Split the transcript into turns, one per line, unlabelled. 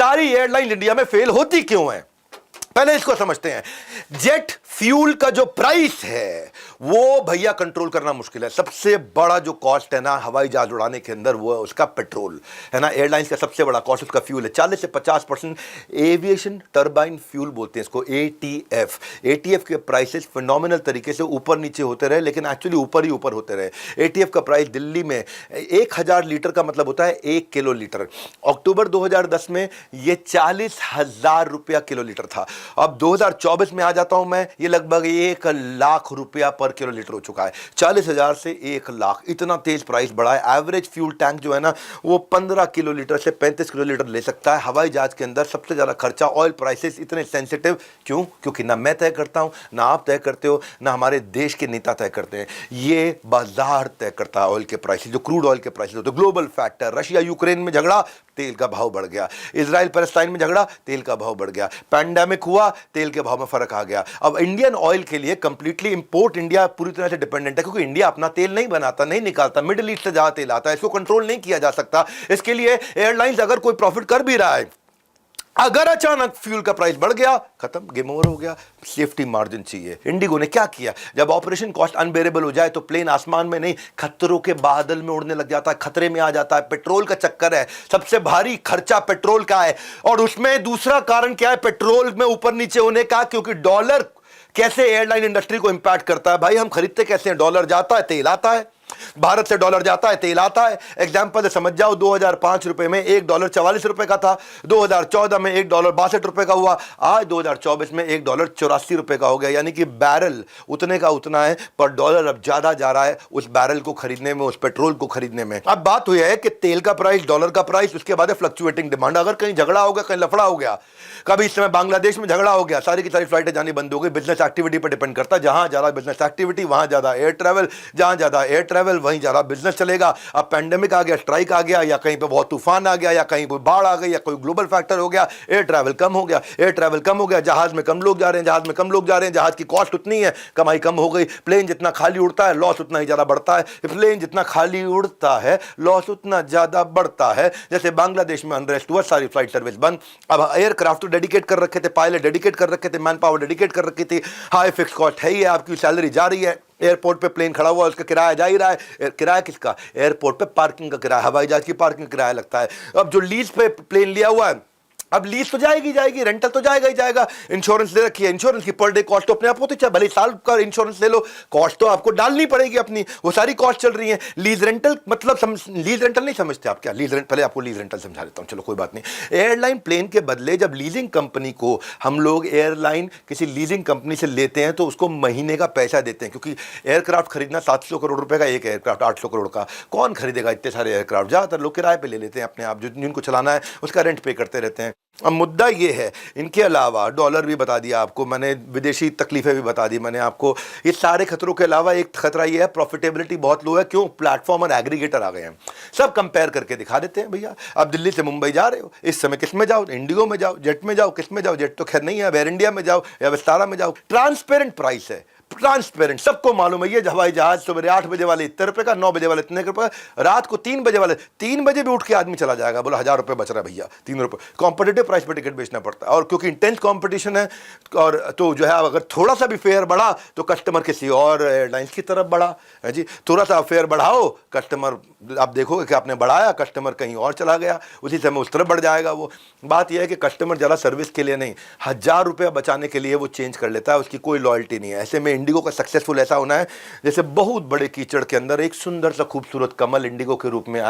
सारी airline India में fail होती क्यों है, पहले इसको समझते हैं। जेट फ्यूल का जो प्राइस है वो भैया कंट्रोल करना मुश्किल है। सबसे बड़ा जो कॉस्ट है ना हवाई जहाज उड़ाने के अंदर वो है उसका पेट्रोल, है ना। एयरलाइंस का सबसे बड़ा कॉस्ट उसका फ्यूल है। 40 से 50% एविएशन टर्बाइन फ्यूल बोलते हैं इसको, एटीएफ। एटीएफ के प्राइसेस फिनोमिनल तरीके से ऊपर नीचे होते रहे, लेकिन एक्चुअली ऊपर ही ऊपर होते रहे। एटीएफ का प्राइस दिल्ली में 1000 लीटर का मतलब होता है 1 किलो लीटर। अक्टूबर 2010 में ये 40,000 रुपया किलो लीटर था। अब 2024 में आ जाता हूं मैं, ये लगभग 1 लाख रुपया पर किलो लीटर हो चुका है। 40,000 से 1 लाख, इतना तेज प्राइस बढ़ा है। एवरेज फ्यूल टैंक जो है ना वो 15 किलो लीटर से 35 किलो लीटर ले सकता है। हवाई जहाज के अंदर सबसे ज्यादा खर्चा, ऑयल प्राइसेस इतने सेंसिटिव क्यों? क्योंकि ना मैं तय करता हूं, ना आप तय करते हो, ना हमारे देश के नेता तय करते हैं, ये बाजार तय करता है ऑयल के प्राइसेस, जो क्रूड ऑयल के प्राइसेस होते हैं। ग्लोबल फैक्टर, रशिया यूक्रेन में झगड़ा, तेल का भाव बढ़ गया। इजराइल पैलेस्टाइन में झगड़ा, तेल का भाव बढ़ गया। पैंडेमिक हुआ, तेल के भाव में फर्क आ गया। अब इंडियन ऑयल के लिए कंप्लीटली इंपोर्ट इंडिया पूरी तरह से डिपेंडेंट है, क्योंकि इंडिया अपना तेल नहीं बनाता, नहीं निकालता, मिडिल ईस्ट से ज्यादा तेल आता है, इसको कंट्रोल नहीं किया जा सकता। इसके लिए एयरलाइंस अगर कोई प्रॉफिट कर भी रहा है, अगर अचानक फ्यूल का प्राइस बढ़ गया, खत्म, गेम ओवर हो गया। सेफ्टी मार्जिन चाहिए। इंडिगो ने क्या किया, जब ऑपरेशन कॉस्ट अनबेरेबल हो जाए तो प्लेन आसमान में नहीं खतरों के बादल में उड़ने लग जाता है, खतरे में आ जाता है। पेट्रोल का चक्कर है, सबसे भारी खर्चा पेट्रोल का है। और उसमें दूसरा कारण क्या है पेट्रोल में ऊपर नीचे होने का, क्योंकि डॉलर कैसे एयरलाइन इंडस्ट्री को इंपैक्ट करता है। भाई हम खरीदते कैसे हैं, डॉलर जाता है तेल आता है, भारत से डॉलर जाता है तेल आता है। एग्जांपल समझ जाओ, 2005 रुपए में $1 44 रुपए का था, 2014 में $1 62 रुपए का हुआ, आज 2024 में $1 84 रुपए का हो गया। यानी कि बैरल उतने का उतना है, पर डॉलर अब ज्यादा जा रहा है उस बैरल को खरीदने में, उस पेट्रोल को खरीदने में। अब बात हुई है कि तेल का प्राइस, डॉलर का प्राइस, उसके बाद फ्लक्चुएटिंग डिमांड। अगर कहीं झगड़ा हो गया, कहीं लफड़ा हो गया, कभी इस समय बांग्लादेश में झगड़ा हो गया, सारी की सारी फ्लाइटें जानी बंद हो गई। बिजनेस एक्टिविटी पर डिपेंड करता है, जहां ज्यादा बिजनेस एक्टिविटी वहां ज्यादा एयर ट्रैवल, जहां ज्यादा एयर ट्रैवल वहीं ज्यादा बिजनेस चलेगा। अब पैंडेमिक आ गया, स्ट्राइक आ गया, या कहीं पे बहुत तूफान आ गया, या कहीं पे बाढ़ आ गई, या कोई ग्लोबल फैक्टर हो गया, एयर ट्रैवल कम हो गया। एयर ट्रैवल कम हो गया, जहाज में कम लोग जा रहे हैं, जहाज में कम लोग जा रहे हैं, जहाज की कॉस्ट उतनी है, कमाई कम हो गई। प्लेन जितना खाली उड़ता है, लॉस उतना ही ज्यादा बढ़ता है। प्लेन जितना खाली उड़ता है, लॉस उतना ज्यादा बढ़ता है। जैसे बांग्लादेश में अनरेस्ट हुआ, सारी फ्लाइट सर्विस बंद। अब एयरक्राफ्ट तो डेडिकेट कर रखे थे, पायलट डेडिकेट कर रखे थे, मैन पावर डेडिकेट कर रखी थी, हाई फिक्स कॉस्ट है ही है, आपकी सैलरी जा रही है। एयरपोर्ट पे प्लेन खड़ा हुआ, उसका किराया जा ही रहा है। किराया किसका? एयरपोर्ट पे पार्किंग का किराया, हवाई जहाज की पार्किंग का किराया लगता है। अब जो लीज पे प्लेन लिया हुआ है, अब लीज तो जाएगी, रेंटल तो जाएगा ही जाएगा। इंश्योरेंस ले रखी है, इंश्योरेंस की पर डे कॉस्ट तो अपने आप होती है, भले साल का इंश्योरेंस ले लो, कॉस्ट तो आपको डालनी पड़ेगी अपनी, वो सारी कॉस्ट चल रही है। लीज रेंटल मतलब लीज रेंटल नहीं समझते आप क्या? लीज रेंट, पहले आपको लीज रेंटल समझा देता हूं, चलो कोई बात नहीं। एयरलाइन प्लेन के बदले जब लीजिंग कंपनी को हम लोग एयरलाइन किसी लीजिंग कंपनी से लेते हैं तो उसको महीने का पैसा देते हैं, क्योंकि एयरक्राफ्ट खरीदना 700 करोड़ रुपए का एक एयरक्राफ्ट, 800 करोड़ का, कौन खरीदेगा इतने सारे एयरक्राफ्ट? ज्यादातर लोग किराए पे ले लेते हैं अपने आप, जो जिनको चलाना है उसका रेंट पे करते रहते हैं। अब मुद्दा ये है, इनके अलावा डॉलर भी बता दिया आपको मैंने, विदेशी तकलीफें भी बता दी मैंने आपको। ये सारे खतरों के अलावा एक खतरा ये है, प्रॉफिटेबिलिटी बहुत लो है। क्यों? प्लेटफॉर्म और एग्रीगेटर आ गए हैं, सब कंपेयर करके दिखा देते हैं। भैया अब दिल्ली से मुंबई जा रहे हो, इस समय किस में जाओ? इंडिगो में जाओ, जेट में जाओ, किस में जाओ? जेट तो खैर नहीं है, एयर इंडिया में जाओ या विस्तारा में जाओ। ट्रांसपेरेंट प्राइस है, ट्रांसपेरेंट, सबको मालूम है। ये हवाई जहाज सुबह 8 बजे वाले इतने रुपए का, 9 बजे वाले इतने रुपए, रात को 3 बजे वाले 3 बजे भी उठ के आदमी चला जाएगा, बोला 1000 रुपए बच रहा है भैया, 3 रुपए। कॉम्पिटिटिव प्राइस पर टिकट बेचना पड़ता है, और क्योंकि इंटेंस कॉम्पिटिशन है, और तो जो है अगर थोड़ा सा भी फेयर बढ़ा तो कस्टमर किसी और एयरलाइंस की तरफ बढ़ा है जी। थोड़ा सा फेयर बढ़ाओ, कस्टमर आप देखोगे कि आपने बढ़ाया, कस्टमर कहीं और चला गया, उसी समय उस तरफ बढ़ जाएगा वो। बात यह है कि कस्टमर ज़्यादा सर्विस के लिए नहीं, 1000 रुपया बचाने के लिए वो चेंज कर लेता है, उसकी कोई लॉयल्टी नहीं है। ऐसे में इंडिगो का सक्सेसफुल ऐसा होना है जैसे बहुत बड़े कीचड़ के अंदर एक सुंदर सा खूबसूरत कमल इंडिगो के रूप में